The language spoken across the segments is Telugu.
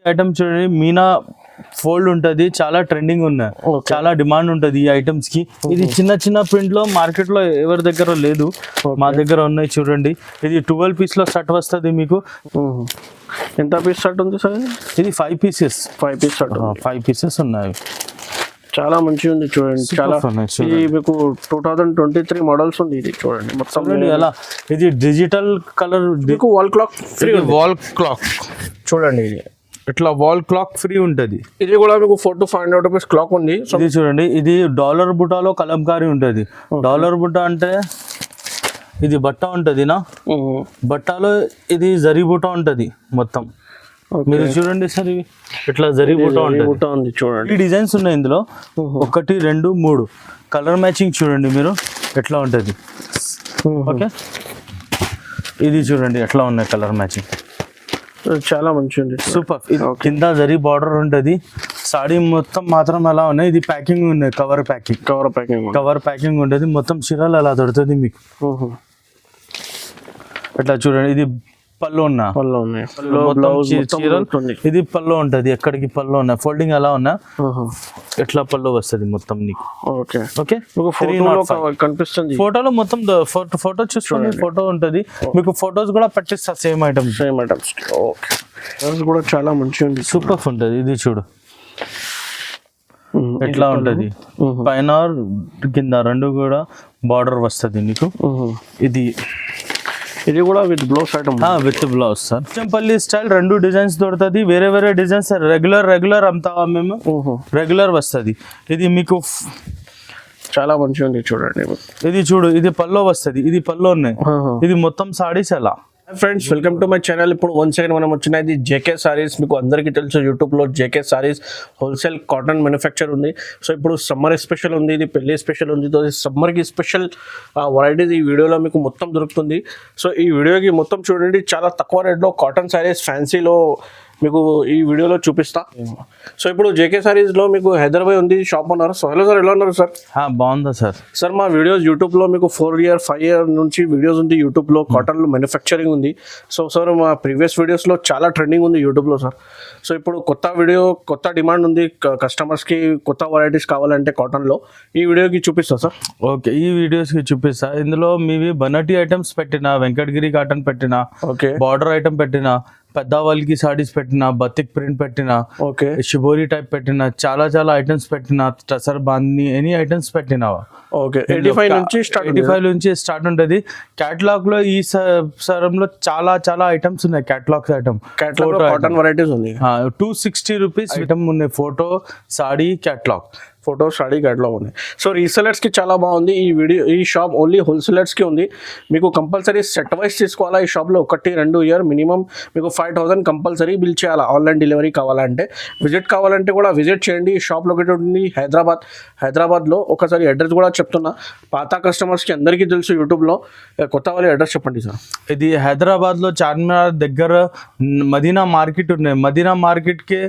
ఐటమ్ చూడండి, మీనా ఫోల్డ్ ఉంటది, చాలా ట్రెండింగ్ ఉన్నాయి, చాలా డిమాండ్ ఉంటది ఈ ఐటమ్స్ కి. ఇది చిన్న చిన్న ప్రింట్ లో మార్కెట్ లో ఎవరి దగ్గర లేదు, మా దగ్గర ఉన్నాయి చూడండి. ఇది 12 పీస్ లో షర్ట్ వస్తుంది మీకు. ఎంత పీస్ షర్ట్ ఉంది సార్? ఇది 5 పీసెస్. 5 పీస్ షర్ట్, 5 పీసెస్ ఉన్నాయి. చాలా మంచిగా ఉంది చూడండి. చాలా ఇది మీకు 2023 మోడల్స్ ఉంది. ఇది చూడండి మొత్తం ఎలా, ఇది డిజిటల్ కలర్, మీకు wall clock free, wall clock చూడండి. ఇది ఇట్లా వాల్ క్లాక్ ఫ్రీ ఉంటది. ఇది కూడా మీకు 400 to 500 రూపీస్ క్లాక్ ఉంది. ఇది చూడండి, ఇది డాలర్ బుటాలో కలంకారీ ఉంటది. డాలర్ బుట్ట అంటే ఇది బట్ట ఉంటది నా, బట్టలో ఇది జరీ బుట్ట ఉంటది మొత్తం. మీరు చూడండి సార్, ఇవి ఇట్లా జరీ బుట్ట ఉంది చూడండి. ఈ డిజైన్స్ ఉన్నాయి ఇందులో, 1 2 3 కలర్ మ్యాచింగ్ చూడండి మీరు ఎట్లా ఉంటది. ఓకే, ఇది చూడండి ఎట్లా ఉన్నాయి కలర్ మ్యాచింగ్, చాలా మంచిగా ఉంది, సూపర్. కింద జరీ బార్డర్ ఉంటది, సాడీ మొత్తం మాత్రం ఎలా ఉన్నాయి. ఇది ప్యాకింగ్ ఉన్నాయి, కవర్ ప్యాకింగ్ ఉంటది మొత్తం. చీరలు అలా దొరుకుతుంది మీకు. ఇట్లా చూడండి, ఇది పళ్ళు ఉన్నాయి, ఇది పళ్ళు ఉంటది. ఎక్కడికి పళ్ళు ఉన్నాయి, ఫోల్డింగ్ అలా ఉన్నా ఎట్లా పళ్ళు వస్తుంది మొత్తం నీకు. ఓకే, కనిపిస్తుంది ఫోటోలో మొత్తం. ఫోటో చూసుకోండి, ఫోటో ఉంటది మీకు. ఫోటోస్ కూడా పట్టిస్తా, సేమ్ ఐటమ్స్. కూడా చాలా మంచిగా ఉంది, సూపర్ ఉంటది. ఇది చూడు ఎట్లా ఉంటది, పైన కింద రెండు కూడా బార్డర్ వస్తుంది నీకు. ఇది కూడా with blouse item, with blouse sir. చంపల్లి స్టైల్ 2 డిజైన్స్ దొరుకుతుంది, వేరే డిజైన్స్. రెగ్యులర్ అమ్ముతావా మేము, రెగ్యులర్ వస్తుంది. ఇది మీకు చాలా మంచిగా ఉంది చూడండి. ఇది చూడు, ఇది పల్లో వస్తుంది, ఇది పల్లో ఉన్నాయి. ఇది మొత్తం సాడీస్ ఎలా. Friends, welcome to my channel. ఇప్పుడు వన్స్ అగైన్ మనం వచ్చినది జేకే సారీస్. మీకు అందరికీ తెలుసు యూట్యూబ్లో JK saris wholesale cotton manufacture ఉంది. సో ఇప్పుడు సమ్మర్ స్పెషల్ ఉంది, ఇది పెళ్లి స్పెషల్ ఉంది. సమ్మర్కి స్పెషల్ వెరైటీస్ ఈ వీడియోలో మీకు మొత్తం దొరుకుతుంది. సో ఈ వీడియోకి మొత్తం చూడండి, చాలా తక్కువ రేట్లో కాటన్ సారీస్ ఫ్యాన్సీలో మీకు ఈ వీడియోలో చూపిస్తా. సో ఇప్పుడు జేకే సారీస్లో మీకు హైదరాబాద్ ఉంది షాప్ ఉన్నారు. సో హలో సార్, ఎలా ఉన్నారు సార్? బాగుందా సార్? సార్ మా వీడియోస్ యూట్యూబ్లో మీకు 4 year 5 year నుంచి వీడియోస్ ఉంది యూట్యూబ్లో. కాటన్లో మ్యానుఫ్యాక్చరింగ్ ఉంది. సో సార్ మా ప్రీవియస్ వీడియోస్లో చాలా ట్రెండింగ్ ఉంది యూట్యూబ్లో సార్. సో ఇప్పుడు కొత్త డిమాండ్ ఉంది కస్టమర్స్కి, కొత్త వెరైటీస్ కావాలంటే కాటన్లో. ఈ వీడియోకి చూపిస్తా సార్. ఓకే, ఈ వీడియోస్కి చూపిస్తా. ఇందులో మీవి బనటి ఐటమ్స్ పెట్టినా, వెంకటగిరి కాటన్ పెట్టినా, ఓకే, బార్డర్ ఐటమ్ పెట్టినా, పెద్దవాళ్ళకి సారీస్ పెట్టినా, బతిక్ ప్రింట్ పెట్టినా, ఓకే, షిబోరి టైప్ పెట్టినా, చాలా ఐటమ్స్ పెట్టినా, టసర్ బాంది ఎనీ ఐటమ్స్ పెట్టినావా. ఓకే, 85 నుంచి స్టార్ట్ ఉంటుంది. క్యాటలాగ్ లో ఈ సరంలో చాలా ఐటమ్స్ ఉన్నాయి. క్యాటలాగ్ కాటన్ వెరైటీస్ ఉంది. 260 రూపీస్ ఐటమ్ ఉన్నాయి. Photo, saree, catalogue. Photo, study catalogue ఉంది. సో రీసెలర్స్కి చాలా బాగుంది ఈ షాప్. ఓన్లీ హోల్సేలర్స్కి ఉంది. మీకు కంపల్సరీ సెట్ వైజ్ తీసుకోవాలా ఈ షాప్లో. 1 2 year మినిమం మీకు 5000 కంపల్సరీ బిల్ చేయాలా. ఆన్లైన్ డెలివరీ కావాలంటే, విజిట్ కావాలంటే కూడా విజిట్ చేయండి. ఈ షాప్ లొకేటెడ్ ఉంది హైదరాబాద్లో. ఒకసారి అడ్రస్ కూడా చెప్తున్నా, పాత కస్టమర్స్కి అందరికీ తెలుసు యూట్యూబ్లో. కొత్త వాళ్ళ అడ్రస్ చెప్పండి సార్. ఇది హైదరాబాద్లో చార్మినార్ దగ్గర మదీనా మార్కెట్ ఉన్నాయి. మదీనా మార్కెట్కి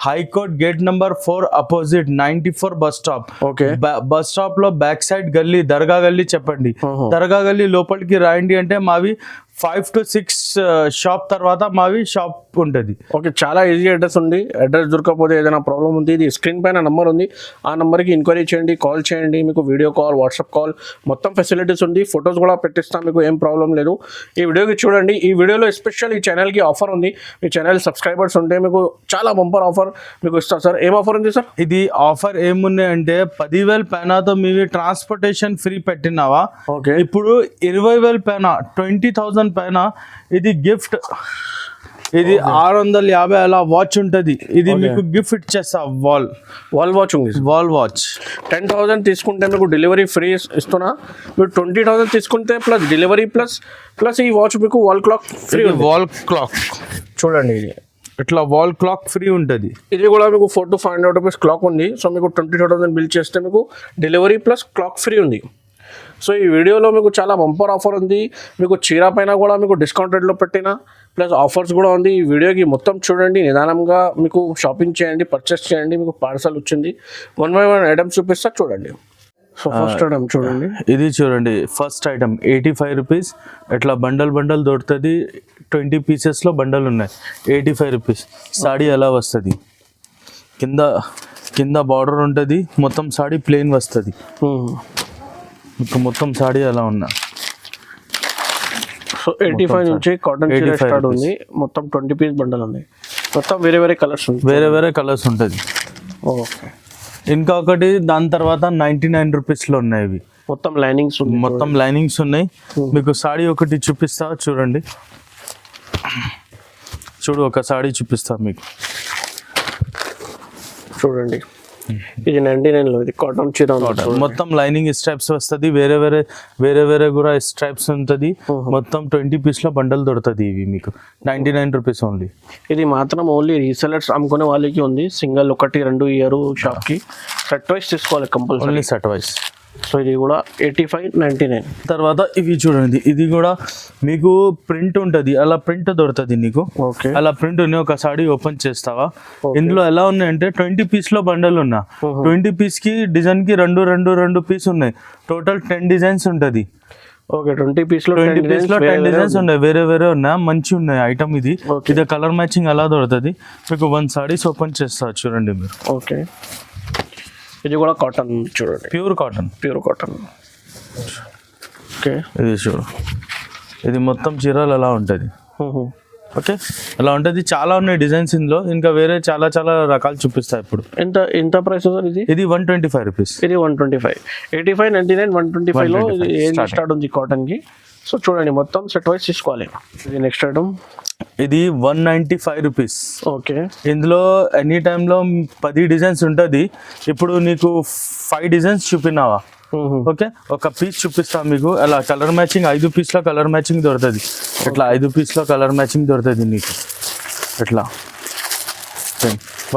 high court gate number 4 opposite 94 bus stop. Okay, bus stop లో బ్యాక్ సైడ్ గల్లీ, దర్గా గల్లీ చెప్పండి. దర్గా గల్లీ లోపలికి రాయండి అంటే మావి 5 to 6 షాప్ తర్వాత మావి షాప్ ఉంటుంది. ఓకే, చాలా ఈజీ అడ్రస్ ఉంది. అడ్రస్ దొరకకపోతే ఏదైనా ప్రాబ్లం ఉంది, ఇది స్క్రీన్ పైన నంబర్ ఉంది. ఆ నెంబర్కి ఎంక్వైరీ చేయండి, కాల్ చేయండి. మీకు వీడియో కాల్, వాట్సాప్ కాల్ మొత్తం ఫెసిలిటీస్ ఉంది. ఫొటోస్ కూడా పెట్టిస్తాం, మీకు ఏం ప్రాబ్లం లేదు. ఈ వీడియోకి చూడండి. ఈ వీడియోలో స్పెషల్ ఈ ఛానల్కి ఆఫర్ ఉంది. మీ ఛానల్ సబ్స్క్రైబర్స్ ఉంటే మీకు చాలా బంపర్ ఆఫర్ మీకు ఇస్తారు సార్. ఏం ఆఫర్ ఉంది సార్? ఇది ఆఫర్ ఏమున్నాయి అంటే 10,000 పైనతో మీవి ట్రాన్స్పోర్టేషన్ ఫ్రీ పెట్టినావా. ఓకే, ఇప్పుడు 20,000 పైన 20,000 పైన ఇది గిఫ్ట్. ఇది 650 అలా వాచ్ ఉంటుంది. ఇది మీకు గిఫ్ట్ ఇచ్చేస్తా. వాల్ వాచ్ ఉంది. వాల్ వాచ్ 10,000 తీసుకుంటే మీకు డెలివరీ ఫ్రీ ఇస్తున్నా. మీరు 20,000 తీసుకుంటే ప్లస్ డెలివరీ ప్లస్ ఈ వాచ్ మీకు wall clock free. Wall clock చూడండి, ఇది ఇట్లా వాల్ క్లాక్ ఫ్రీ ఉంటుంది. ఇది కూడా మీకు 400 to 500 రూపీస్ క్లాక్ ఉంది. సో మీకు 20,000 బిల్ చేస్తే మీకు డెలివరీ ప్లస్ క్లాక్ ఫ్రీ ఉంది. సో ఈ వీడియోలో మీకు చాలా బంపర్ ఆఫర్ ఉంది. మీకు చీర పైన కూడా మీకు డిస్కౌంట్ రేట్లో పెట్టిన ప్లస్ ఆఫర్స్ కూడా ఉంది. ఈ వీడియోకి మొత్తం చూడండి, నిదానంగా మీకు షాపింగ్ చేయండి, పర్చేస్ చేయండి. మీకు పార్సల్ వచ్చింది. 1 by 1 ఐటమ్స్ చూపిస్తా చూడండి. సో ఫస్ట్ ఐటమ్ చూడండి, ఇది చూడండి ఫస్ట్ ఐటమ్ 85 రూపీస్. ఇట్లా బండల్ దొరుకుతుంది, 20 పీసెస్లో బండల్ ఉన్నాయి. 85 రూపీస్. సాడీ ఎలా వస్తుంది, కింద బార్డర్ ఉంటుంది, మొత్తం సాడీ ప్లెయిన్ వస్తుంది. ఇంకా మొత్తం సాడీ అలా ఉన్నా. సో 85 నుంచి కాటన్ చీర స్టార్ట్ ఉంది. మొత్తం 20 పీస్ బండల్ ఉంది. మొత్తం వేరే కలర్స్ ఉంది, వేరే కలర్స్ ఉంటుంది. ఓకే. ఇంకా ఒకటి దాని తర్వాత 99 రూపీస్లో ఉన్నాయి. ఇవి మొత్తం లైనింగ్స్ ఉంది, మొత్తం లైనింగ్స్ ఉన్నాయి. మీకు సాడీ ఒకటి చూపిస్తా చూడండి. ఒక సాడీ చూపిస్తా మీకు చూడండి. ఇది 99లో, ఇది కాటన్ చీర మొత్తం లైనింగ్ స్ట్రైప్స్ వస్తుంది. వేరే కూడా స్ట్రైప్స్ ఉంటుంది. మొత్తం 20 పీస్లో బండల్ దొరుకుతుంది. ఇవి మీకు 99 రూపీస్ ఓన్లీ. ఇది మాత్రం ఓన్లీ రీసెలర్స్ అమ్ముకునే వాళ్ళకి ఉంది. సింగిల్ 1-2 ఇయర్ షాప్కి సెట్ వైస్ తీసుకోవాలి compulsory, only set wise. So ఇది కూడా 85-99. తర్వాత ఇవి చూడండి, ఇది కూడా మీకు ప్రింట్ ఉంటుంది, అలా ప్రింట్ దొరుకుతుంది నీకు. ఓకే. అలా ప్రింట్ ఒక సాడీ ఓపెన్ చేస్తావా, ఇందులో ఎలా ఉన్నాయంటే 20 పీస్లో బండల్ ఉన్నా. 20 పీస్కి డిజైన్కి రెండు పీస్ ఉన్నాయి. టోటల్ 10 డిజైన్స్ ఉంటుంది. ఓకే. 20 పీస్లో 10 డిజైన్స్ ఉన్నాయి, వేరే ఉన్నాయి, మంచి ఉన్నాయి ఐటమ్. ఇది కలర్ మ్యాచింగ్ అలా దొరుకుతుంది మీకు. 1 సాడీస్ ఓపెన్ చేస్తా చూడండి మీరు. ఓకే. ఇది కూడా కాటన్ చూడండి, ప్యూర్ కాటన్. ఓకే. ఇది చూడు, ఇది మొత్తం చీరలు అలా ఉంటుంది. ఓకే, అలా ఉంటుంది. చాలా ఉన్నాయి డిజైన్స్ ఇందులో. ఇంకా వేరే చాలా రకాలు చూపిస్తాయి ఇప్పుడు. ఎంత ప్రైస్ ఇది? ఇది 125 రూపీస్. ఇది 125. 85-99 125లో ఏం స్టార్ట్ ఉంది కాటన్కి. సో చూడండి, మొత్తం సెట్ వైస్ తీసుకోవాలి. ఇది నెక్స్ట్ ఐటమ్, ఇది 195 రూపీస్. ఓకే. ఇందులో ఎనీ టైంలో 10 డిజైన్స్ ఉంటుంది. ఇప్పుడు నీకు 5 డిజైన్స్ చూపినావా, ఓకే, ఒక పీస్ చూపిస్తా మీకు. అలా కలర్ మ్యాచింగ్ 5 పీస్లో కలర్ మ్యాచింగ్ దొరుకుతుంది. ఇట్లా 5 పీస్లో కలర్ మ్యాచింగ్ దొరుకుతుంది నీకు. ఇట్లా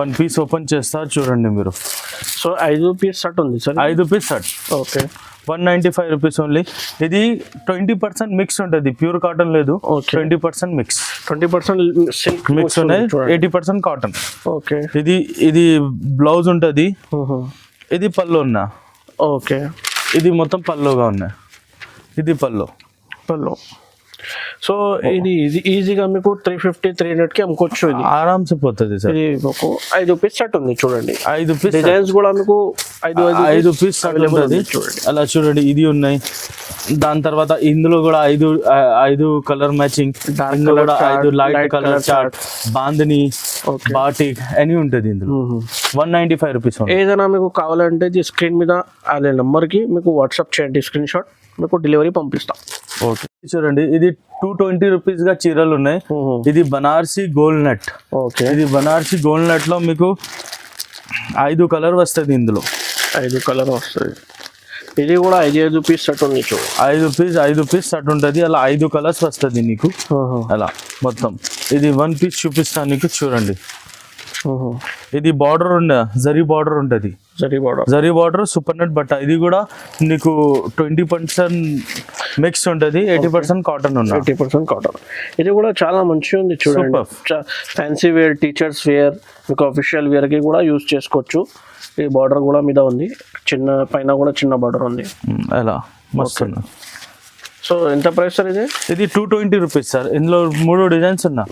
1 పీస్ ఓపెన్ చేస్తా చూడండి మీరు. సో 5 పీస్ సెట్ ఉంది సార్? 5 piece set. Okay. 195 rupees only. ఇది 20% మిక్స్ ఉంటుంది, ప్యూర్ కాటన్ లేదు. 20% మిక్స్, 20% సిల్క్ మిక్స్ ఉన్నాయి, 80% కాటన్. ఓకే. ఇది బ్లౌజ్ ఉంటుంది, ఇది పళ్ళు ఉన్నా. ఓకే. ఇది మొత్తం పళ్ళుగా ఉన్నాయి. ఇది పళ్ళు. సో ఇది ఈజీగా మీకు 350-300కి అమ్ముకోవచ్చు. ఇది ఆరామ్సే పోతుంది సార్. ఇది మీకు 5 పీస్ సెట్ ఉంది చూడండి. 5 పీస్ డిజైన్స్ కూడా మీకు 5 పీస్ అవైలబుల్ ఉంటుంది చూడండి. అలా చూడండి, ఇది ఉన్నాయి. దాని తర్వాత ఇందులో కూడా 5 కలర్ మ్యాచింగ్, ఇందులో కూడా 5 light colour chart, bandhani, batik అని ఉంటుంది ఇందులో. 195 రూపీస్. ఏదైనా మీకు కావాలంటే ఈ స్క్రీన్ మీద అదే నెంబర్కి మీకు వాట్సాప్ చేయండి, స్క్రీన్ షాట్, మీకు డెలివరీ పంపిస్తాం. ఓకే. చూడండి, ఇది 220 రూపీస్ గా చీరలు ఉన్నాయి. ఇది బనారసి గోల్డ్ నట్. ఓకే. ఇది బనారసి గోల్డ్ నట్ లో మీకు 5 కలర్ వస్తుంది. ఇందులో 5 కలర్ వస్తుంది. ఇది కూడా 5 పీస్ సెట్ ఉంది చూడు. 5 పీస్ సెట్ ఉంటుంది. అలా 5 కలర్స్ వస్తుంది నీకు. అలా మొత్తం ఇది 1 పీస్ చూపిస్తాను నీకు చూడండి. ఇది బార్డర్ జరీ బార్డర్ ఉంటుంది. జరీ బార్డర్ సూపర్ నెట్ బట్ట. ఇది కూడా నీకు 20% మిక్స్ ఉంటుంది, 80% కాటన్ ఉన్న. 80% కాటన్. ఇది కూడా చాలా మంచిగా ఉంది చూడండి. ఫ్యాన్సీ వేర్, టీచర్స్ వేర్, మీకు అఫీషియల్ వేర్కి కూడా యూజ్ చేసుకోవచ్చు. ఈ బార్డర్ కూడా మీద ఉంది, చిన్న పైన కూడా చిన్న బార్డర్ ఉంది. అలా మస్తు. సో ఎంత ప్రైస్ సార్ ఇది? ఇది 220 రూపీస్ సార్. ఇందులో 3 డిజైన్స్ ఉన్నా.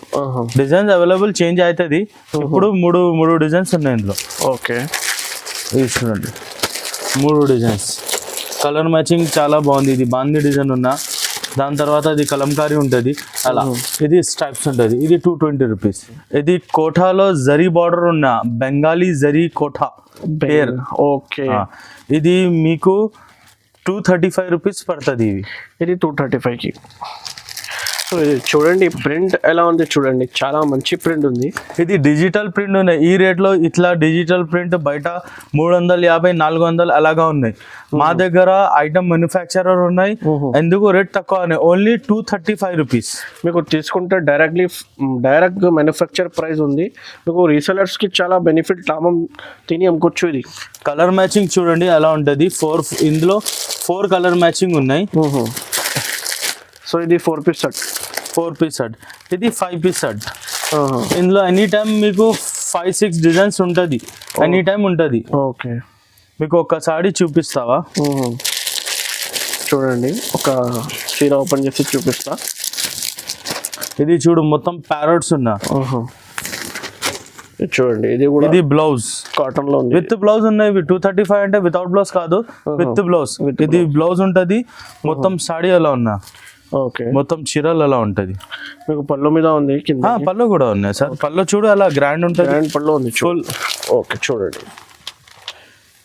డిజైన్స్ అవైలబుల్ చేంజ్ అవుతుంది. ఇప్పుడు 3 డిజైన్స్ ఉన్నాయి ఇందులో. ఓకే. ఇది చూడండి, 3 డిజైన్స్. కలర్ మ్యాచింగ్ చాలా బాగుంది. ఇది బాందీ డిజైన్ ఉన్నా. దాని తర్వాత ఇది కలంకారీ ఉంటుంది. అలా ఇది స్ట్రైప్స్ ఉంటుంది. ఇది 220 రూపీస్. ఇది కోఠాలో జరీ బార్డర్ ఉన్న బెంగాలీ జరీ కోఠా పేర్. ఓకే. ఇది మీకు 235 రూపీస్ పడుతుంది. ఇది 235కి. సో ఇది చూడండి, ప్రింట్ ఎలా ఉంది చూడండి, చాలా మంచి ప్రింట్ ఉంది. ఇది డిజిటల్ ప్రింట్ ఉన్నాయి. ఈ రేట్లో ఇట్లా డిజిటల్ ప్రింట్ బయట 350-400 అలాగా ఉన్నాయి. మా దగ్గర ఐటమ్ మ్యానుఫ్యాక్చరర్ ఉన్నాయి. ఎందుకు రేట్ తక్కువ? Only 235 rupees. మీకు తీసుకుంటే డైరెక్ట్ మ్యానుఫ్యాక్చర్ ప్రైస్ ఉంది. మీకు రీసెలర్స్కి చాలా బెనిఫిట్, లాభం తిని అమ్ముకోవచ్చు. ఇది కలర్ మ్యాచింగ్ చూడండి ఎలా ఉంటుంది. ఇందులో 4 కలర్ మ్యాచింగ్ ఉన్నాయి. సో ఇది 4 పీస్ సెట్. ఇది 5 పీస్ సెట్. ఇందులో ఎనీ టైం మీకు 5-6 డిజైన్స్ ఉంటుంది. ఎనీ టైం ఉంటుంది. ఓకే. మీకు ఒక్కసారి చూపిస్తావా? చూడండి, ఒక చీర ఓపెన్ చేసి చూపిస్తా. ఇది చూడు, మొత్తం ప్యారెట్స్ ఉన్నా. ఇది చూడండి, ఇది కూడా ఇది బ్లౌజ్ కాటన్ లో ఉంది. విత్ బ్లౌజ్ ఉన్నాయి. 235 అంటే వితౌట్ బ్లౌజ్ కాదు, విత్ బ్లౌజ్. ఇది బ్లౌజ్ ఉంటది. మొత్తం సాడీ అలా ఉన్నా. ఓకే, మొత్తం చీరలు అలా ఉంటది. మీకు పళ్ళు మీద ఉంది, కింద పళ్ళు కూడా ఉన్నాయి సార్. పళ్ళు చూడు అలా గ్రాండ్ ఉంటది. గ్రాండ్ పళ్ళు ఉంది. ఓకే, చూడండి,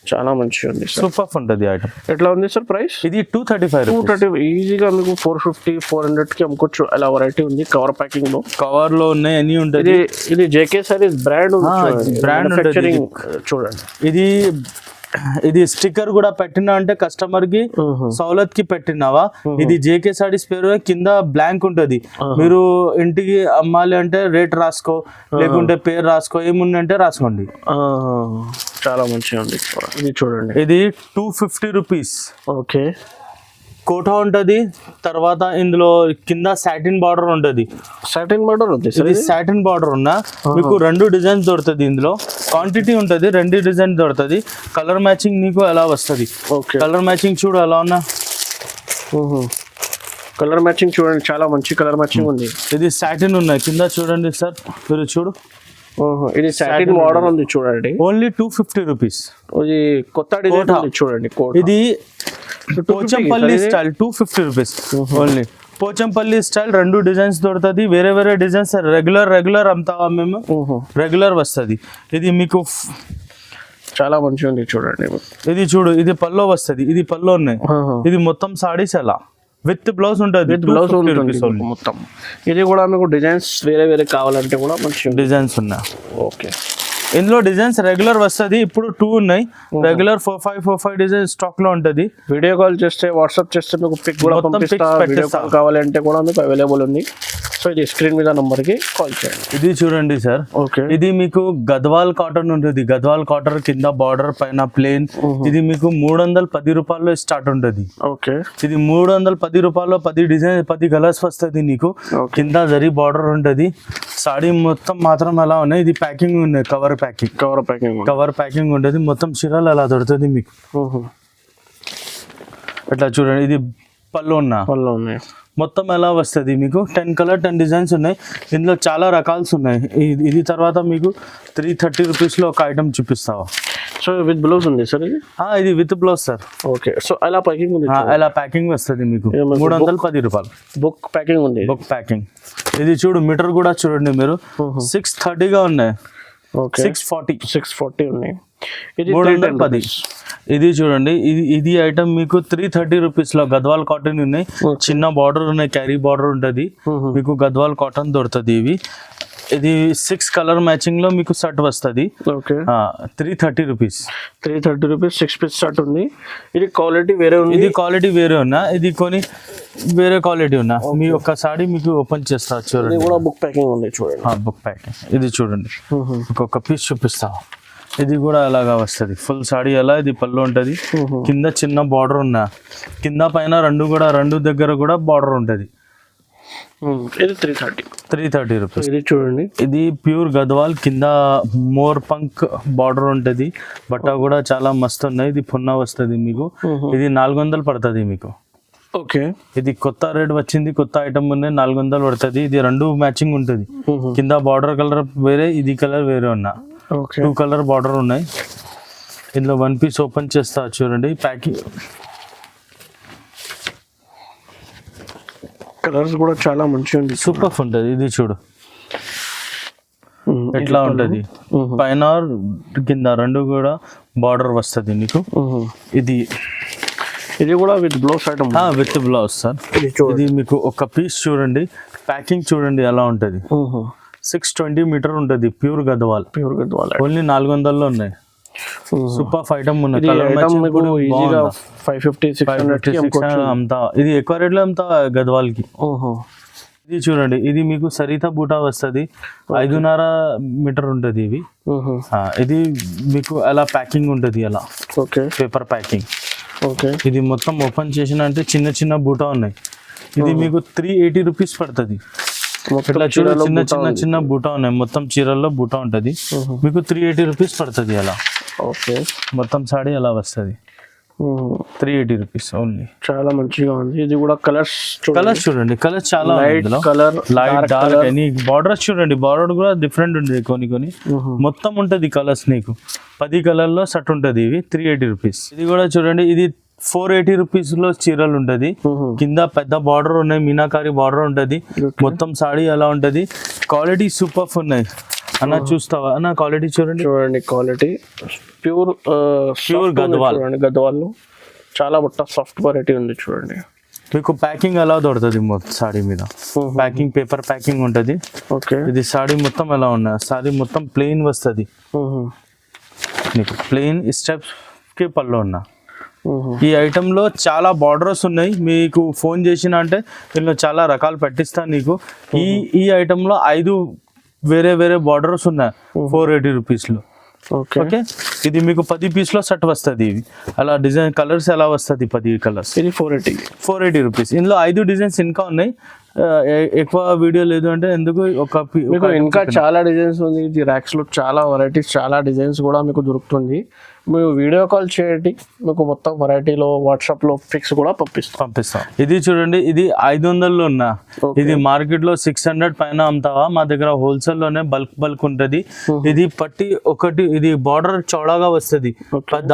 చాలా మంచిగా ఉంది. సూపర్ ఉంటది ఐటమ్. ఎట్లా ఉంది సార్ ప్రైస్? ఇది 235. 230 ఈజీగా మీకు 450 400 కి అమ్ముకోవచ్చు. అలా వెరైటీ ఉంది. కవర్ ప్యాకింగ్ లో, కవర్ లో ఉన్నాయి, అన్ని ఉంటది. ఇది జేకే సారీస్ బ్రాండ్ బ్రాండ్ చూడండి. ఇది స్టిక్కర్ కూడా పెట్టినా అంటే కస్టమర్ కి సౌలత్ కి పెట్టినావా. ఇది జేకే సారీస్ పేరు కింద బ్లాంక్ ఉంటది. మీరు ఇంటికి అమ్మాలి అంటే రేట్ రాసుకో, లేకుంటే పేరు రాసుకో, ఏముందంటే రాసుకోండి. చాలా మంచిగా ఉంది. ఇది చూడండి, ఇది 250 రూపీస్. ఓకే, కోటా ఉంటది. తర్వాత ఇందులో కింద సాటిన్ బార్డర్ ఉంటది. సాటిన్ బార్డర్ ఉంది. ఇది సాటిన్ బార్డర్ ఉన్నా మీకు 2 డిజైన్స్ దొరుకుతుంది. ఇందులో క్వాంటిటీ ఉంటది, 2 డిజైన్ దొరుకుతుంది. కలర్ మ్యాచింగ్ నీకు ఎలా వస్తుంది. కలర్ మ్యాచింగ్ చూడు ఎలా ఉన్నా. కలర్ మ్యాచింగ్ చూడండి, చాలా మంచి కలర్ మ్యాచింగ్ ఉంది. ఇది సాటిన్ ఉన్నాయి. కింద చూడండి సార్, మీరు చూడు. ఇది సాటిన్ బార్డర్ ఉంది చూడండి. Only 250 rupees. ఇది కొత్త డిజైన్ ఉంది చూడండి. ఇది Pochampally style 250 rupees only. Pochampally style 2 designs దొరుకుతుంది. వేరే వేరే డిజైన్స్ రెగ్యులర్ అమ్ముతావా మేము, రెగ్యులర్ వస్తుంది. ఇది మీకు చాలా మంచిగా ఉంది చూడండి. ఇది చూడు, ఇది పల్లో వస్తుంది. ఇది పల్లో ఉన్నాయి. ఇది మొత్తం సాడీస్ ఎలా విత్ బ్లౌజ్ ఉంటుంది. బ్లౌజ్ మొత్తం. ఇది కూడా మీకు డిజైన్స్ వేరే వేరే కావాలంటే కూడా మంచి డిజైన్స్ ఉన్నాయి. ఓకే, ఇందులో డిజైన్స్ రెగ్యులర్ వస్తుంది. ఇప్పుడు 2 ఉన్నాయి. రెగ్యులర్ 4-5 డిజైన్ స్టాక్ లో ఉంటది. వీడియో కాల్ చేస్తే, వాట్సాప్ చేస్తే మీకు పిక్ కూడా పంపిస్తా. వీడియో కాల్ కావాలంటే కూడా మీకు అవైలబుల్ ఉంది. సో ఇది స్క్రీన్ మీద నంబర్ కి కాల్ చేయండి. ఇది చూడండి సార్. ఓకే, ఇది మీకు గద్వాల్ కాటన్ ఉంటుంది. గద్వాల్ కాటన్ కింద బార్డర్ పైన ప్లేన్. ఇది మీకు 310 రూపాయల్లో స్టార్ట్ ఉంటుంది. ఓకే, ఇది 310 రూపాయల్లో 10 డిజైన్ 10 కలర్స్ వస్తుంది నీకు. కింద జరీ బార్డర్ ఉంటుంది. సాడీ మొత్తం మాత్రం ఎలా ఉన్నాయి. ఇది ప్యాకింగ్ ఉన్నాయి, కవర్ ప్యాకింగ్ ఉంటుంది. మొత్తం చీరలు అలా దొరుకుతుంది మీకు. అట్లా చూడండి. ఇది పళ్ళు ఉన్నాయి. మొత్తం ఎలా వస్తుంది మీకు 10 కలర్ 10 డిజైన్స్ ఉన్నాయి. ఇందులో చాలా రకాల్స్ ఉన్నాయి. ఇది తర్వాత మీకు 330 రూపీస్లో ఒక ఐటమ్ చూపిస్తావా. సో విత్ బ్లౌజ్ ఉంది సార్ ఇది? ఇది with blouse sir. Okay, so అలా ప్యాకింగ్ ఉంది. అలా ప్యాకింగ్ వస్తుంది మీకు 310 రూపాయలు. బుక్ ప్యాకింగ్ ఉంది. Book packing. ఇది చూడు, మీటర్ కూడా చూడండి మీరు. 630గా ఉన్నాయి. 640 ఉన్నాయి. ఇది 310. ఇది చూడండి, ఇది ఐటమ్ మీకు 330 రూపీస్లో గద్వాల్ కాటన్ ఉన్నాయి. చిన్న బార్డర్ ఉన్నాయి, క్యారీ బార్డర్ ఉంటుంది. మీకు గద్వాల్ కాటన్ దొరుకుతుంది. ఇది 6 కలర్ మ్యాచింగ్ లో మీకు సెట్ వస్తుంది. Okay, 330 rupees. 6 పీస్ సెట్ ఉంది. ఇది క్వాలిటీ వేరే ఉంది. ఇది క్వాలిటీ వేరే ఉన్నా, ఇది కొన్ని వేరే క్వాలిటీ ఉన్నా. మీ ఒక్కసారి మీకు ఓపెన్ చేస్తా చూడండి. ఇది కూడా బుక్ ప్యాకింగ్ ఉంది చూడండి. Book packing. ఇది చూడండి, ఇంకొక పీస్ చూపిస్తా. ఇది కూడా అలాగా వస్తుంది. ఫుల్ సాడీ అలా. ఇది పళ్ళు ఉంటుంది. కింద చిన్న బార్డర్ ఉన్నా, కింద పైన 2 దగ్గర కూడా బార్డర్ ఉంటుంది. ఇది 330 రూపీస్. ఇది చూడండి, ఇది ప్యూర్ గద్వాల్. కింద మోర్ పంక్ బార్డర్ ఉంటుంది. బట్ట కూడా చాలా మస్తు ఉన్నాయి. ఇది పున్నా వస్తుంది మీకు. ఇది 400 పడుతుంది మీకు. ఓకే, ఇది కొత్త రేట్ వచ్చింది, కొత్త ఐటమ్ ఉన్నాయి. 400 పడుతుంది. ఇది 2 మ్యాచింగ్ ఉంటుంది. కింద బార్డర్ కలర్ వేరే, ఇది కలర్ వేరే ఉన్నా. 2 కలర్ బార్డర్ ఉన్నాయి. ఇందులో 1 పీస్ ఓపెన్ చేస్తా చూడండి. ప్యాకింగ్ కలర్స్ కూడా చాలా మంచిగా ఉంది. సూపర్ ఉంటుంది. ఇది చూడు ఎట్లా ఉంటది. పైన కింద 2 కూడా బార్డర్ వస్తుంది నీకు. ఇది కూడా with blouse item. With blouse sir. ఇది మీకు ఒక పీస్ చూడండి. ప్యాకింగ్ చూడండి ఎలా ఉంటది. 620 మీటర్ ఉంటుంది. ప్యూర్ గద్వాల్. ఓన్లీ 400లో ఉన్నాయి. సూపర్ ఐటమ్ ఉన్నాయి. ఈజీగా 550-600 అమ్ముతా. ఇది ఎక్కువ రేట్లో అమ్ముతా గద్వాల్ కి. ఇది చూడండి, ఇది మీకు సరితా బూటా వస్తుంది. 5.5 మీటర్ ఉంటుంది ఇవి. ఇది మీకు అలా ప్యాకింగ్ ఉంటుంది అలా. Okay, paper packing. ఓకే, ఇది మొత్తం ఓపెన్ చేసిన అంటే చిన్న బూటా ఉన్నాయి. ఇది మీకు 380 రూపీస్ పడుతుంది. ఇట్లా చూడండి, చిన్న బూటా ఉన్నాయి. మొత్తం చీరల్లో బూటా ఉంటుంది. మీకు 380 రూపీస్ పడుతుంది అలా. ఓకే. మొత్తం సాడీ అలా వస్తుంది 380 రూపీస్ ఓన్లీ. చాలా మంచిగా ఉంది. ఇది కూడా కలర్స్ చూడండి, కలర్స్ చాలా లైట్ కలర్, లైట్ డార్క్ అని. బార్డర్స్ చూడండి, బార్డర్ కూడా డిఫరెంట్ ఉంటుంది కొన్ని మొత్తం ఉంటది కలర్స్. నీకు 10 కలర్లో సెట్ ఉంటది. ఇవి 380 రూపీస్. ఇది కూడా చూడండి, ఇది 480 రూపీస్ లో చీరలు ఉంటది. కింద పెద్ద బార్డర్ ఉన్నాయి, మీనాకారి బార్డర్ ఉంటది. మొత్తం సాడీ అలా ఉంటది. క్వాలిటీ సూపర్ ఉన్నాయి అన్న. చూస్తావా అన్న? క్వాలిటీ చూడండి, క్వాలిటీ ప్యూర్ గద్వాల్. గద్వాల్ చాలా బట్ట సాఫ్ట్ వెరైటీ ఉంది చూడండి. మీకు ప్యాకింగ్ ఎలా దొరుకుతుంది మొత్తం సాడీ మీద. ప్యాకింగ్ పేపర్ ప్యాకింగ్ ఉంటది. ఓకే. ఇది సాడీ మొత్తం ఎలా ఉన్నాయి. సాడీ మొత్తం ప్లెయిన్ వస్తుంది మీకు. ప్లెయిన్ స్టెప్స్ కి పళ్ళు ఉన్నా. ఈ ఐటమ్ లో చాలా బార్డర్స్ ఉన్నాయి. మీకు ఫోన్ చేసిన అంటే దీనిలో చాలా రకాలు పెట్టిస్తాను నీకు. ఈ ఐటమ్ లో 5 వేరే వేరే బార్డర్స్ ఉన్నాయి 480 రూపీస్ లో. ఓకే. ఇది మీకు 10 పీస్ లో సెట్ వస్తుంది. ఇవి అలా డిజైన్ కలర్స్ ఎలా వస్తుంది 10 కలర్స్. ఇది 480 రూపీస్. ఇందులో 5 డిజైన్స్ ఇంకా ఉన్నాయి. ఎక్కువ వీడియో లేదు అంటే ఎందుకు మీకు ఇంకా చాలా డిజైన్స్ ఉంది. ఇది ర్యాక్స్ లో చాలా వెరైటీస్, చాలా డిజైన్స్ కూడా మీకు దొరుకుతుంది. మీరు వీడియో కాల్ చేయండి, మీకు మొత్తం వెరైటీలో వాట్సాప్ లో పిక్స్ కూడా పంపిస్తాం. ఇది చూడండి, ఇది 500లో ఉన్నా. ఇది మార్కెట్ లో 600 పైన అమ్ముతావా. మా దగ్గర హోల్సేల్ లోనే బల్క్ ఉంటది. ఇది పట్టి ఒకటి, ఇది బార్డర్ చౌడాగా వస్తుంది పెద్ద.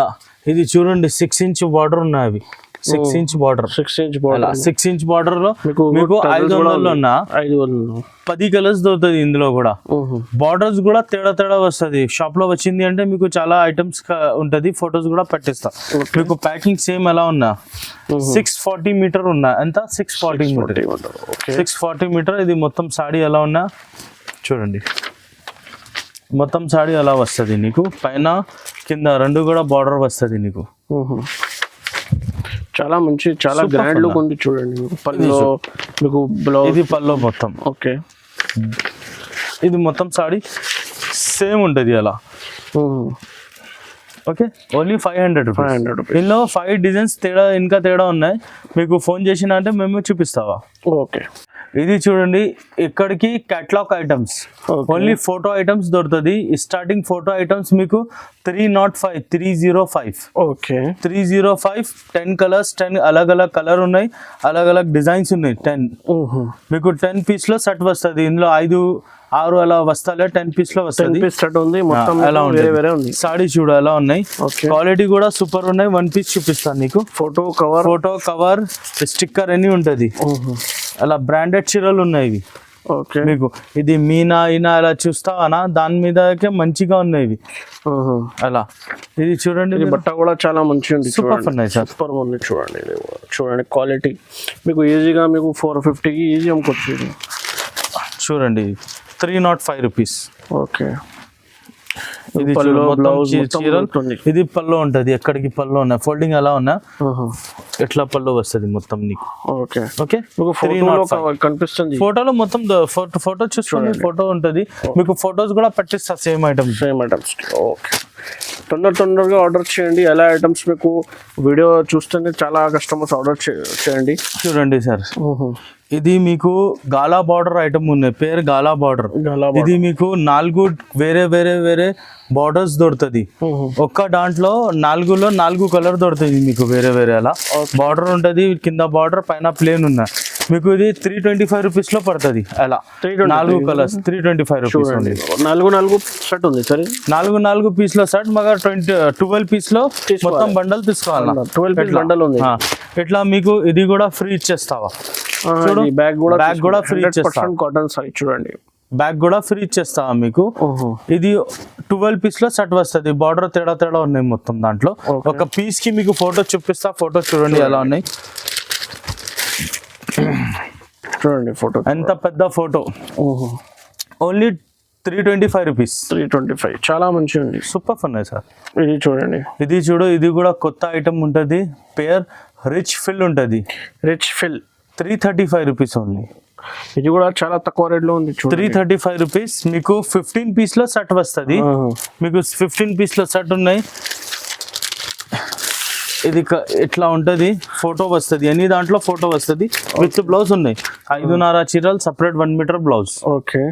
ఇది చూడండి 6 ఇంచ్ బార్డర్ ఉన్నాయి. అవి 6 ఇంచ్ బార్డర్. 6 ఇంచ్ బార్డర్ లో మీకు 500లో ఉన్నా 10 కలర్స్ దొరుకుతుంది. ఇందులో కూడా బార్డర్స్ కూడా తేడా వస్తుంది. షాప్ లో వచ్చింది అంటే మీకు చాలా ఐటమ్స్ ఉంటది. ఫొటోస్ కూడా పెట్టిస్తా. మీకు ప్యాకింగ్ సేమ్ ఎలా ఉన్నా 640 మీటర్ ఉన్నా. ఎంత 640 మీటర్. ఇది మొత్తం సాడీ ఎలా ఉన్నా చూడండి. మొత్తం సాడీ అలా వస్తుంది నీకు. పైన కింద 2 కూడా బార్డర్ వస్తుంది నీకు. చాలా మంచి, చాలా గ్రాండ్ లుక్ ఉంది చూడండి. పల్లో మీకు బ్లౌజ్, ఇది పల్లో మొత్తం. ఓకే. ఇది మొత్తం సాడీ సేమ్ ఉంటుంది అలా. ఓకే. Only 500 rupees. ఇందులో 5 డిజైన్స్ ఇంకా తేడా ఉన్నాయి. మీకు ఫోన్ చేసిన అంటే మేము చూపిస్తావా. ఓకే. ఇది చూడండి, ఇక్కడికి catalogue items, only photo items దొరుకుతుంది. స్టార్టింగ్ ఫోటో ఐటమ్స్ మీకు 305. ఓకే. 305 10 కలర్స్, 10 అలగ్ కలర్ ఉన్నాయి, అలగ్ డిజైన్స్ ఉన్నాయి. 10 మీకు 10 పీస్ లో సెట్ వస్తుంది. ఇందులో 5 6 అలా వస్తాలే. 10 పీస్ లో వస్తుంది. ఎలా ఉంది సాడీ చూడు ఎలా ఉన్నాయి. క్వాలిటీ కూడా సూపర్ ఉన్నాయి. 1 పీస్ చూపిస్తాను నీకు. ఫోటో కవర్ స్టిక్కర్ అన్ని ఉంటది. అలా బ్రాండెడ్ చీరలు ఉన్నాయి ఇవి. ఓకే. మీకు ఇది మీనా అలా చూస్తావా, దాని మీదకే మంచిగా ఉన్నాయి ఇవి అలా. ఇది చూడండి, బట్ట కూడా చాలా మంచిగా ఉంది. సూపర్ ఉన్నాయి సార్. సూపర్ ఉంది చూడండి క్వాలిటీ. మీకు ఈజీగా మీకు 450కి ఈజీ అమ్ముకోవచ్చు. చూడండి 305 రూపీస్. ఓకే. ఇది ఇది పల్లో ఉంటది. ఎక్కడికి పల్లో ఉన్నా ఫోల్డింగ్ అలా ఉన్నా ఎట్లా పల్లో వస్తుంది మొత్తం నీకు. ఓకే. ఓకే. కనిపిస్తుంది ఫోటోలో మొత్తం. ఫోటో చూసుకోండి, ఫోటో ఉంటది మీకు. ఫొటోస్ కూడా పెట్టిస్తా సేమ్ ఐటమ్స్. ఓకే. తొందరగా ఆర్డర్ చేయండి. ఎలా ఐటమ్స్ మీకు వీడియో చూస్తేనే చాలా కస్టమర్స్ ఆర్డర్ చేయండి. చూడండి సార్, ఇది మీకు గాలా బార్డర్ ఐటమ్ ఉన్నాయి. పేరు గాలా బార్డర్. ఇది మీకు 4 వేరే బార్డర్స్ దొరుకుతుంది. ఒక్క దాంట్లో 4లో 4 కలర్ దొరుకుతుంది మీకు వేరే అలా. బార్డర్ ఉంటది, కింద బార్డర్, పైన ప్లేన్ ఉన్నాయి. మీకు ఇది 325 రూపీస్ లో పడుతుంది అలా. 4 కలర్స్ 325 రూపీస్. 4 సెట్ ఉంది సరే. 4 పీస్ లో సెట్. మగ 12 పీస్ లో మొత్తం బండల్ తీసుకోవాలి. 12 పీస్ బండల్ ఉంది. ఇట్లా మీకు ఇది కూడా ఫ్రీ ఇచ్చేస్తావా. బ్యాగ్ కూడా ఫ్రీ ఇచ్చేస్తా. కాటన్ సైజ్ చూడండి. బ్యాగ్ కూడా ఫ్రీ ఇచ్చేస్తావా మీకు. ఇది 12 పీస్ లో సెట్ వస్తుంది. బార్డర్ తేడా ఉన్నాయి మొత్తం దాంట్లో. ఒక పీస్ కి మీకు ఫోటో చూపిస్తా. ఫోటో చూడండి ఎలా ఉన్నాయి. చూడండి ఫోటో ఎంత పెద్ద ఫోటో. Only 325 rupees. 325 చాలా మంచిగా ఉంది. సూపర్ ఉన్నాయి సార్. ఇది చూడండి. ఇది చూడు, ఇది కూడా కొత్త ఐటమ్ ఉంటుంది. పేర్ రిచ్ ఫిల్ ఉంటుంది. 335 రూపీస్ ఓన్లీ. ఇది కూడా చాలా తక్కువ రేట్ లో ఉంది. 335 రూపీస్. మీకు 15 పీస్ లో సెట్ వస్తుంది. మీకు 15 పీస్ లో సెట్ ఉన్నాయి. ఇది ఇట్లా ఉంటది. ఫోటో వస్తుంది, అన్ని దాంట్లో ఫోటో వస్తుంది. విత్ బ్లౌజ్ ఉన్నాయి. 5.5 చీరలు సపరేట్ 1 మీటర్ బ్లౌజ్. ఓకే.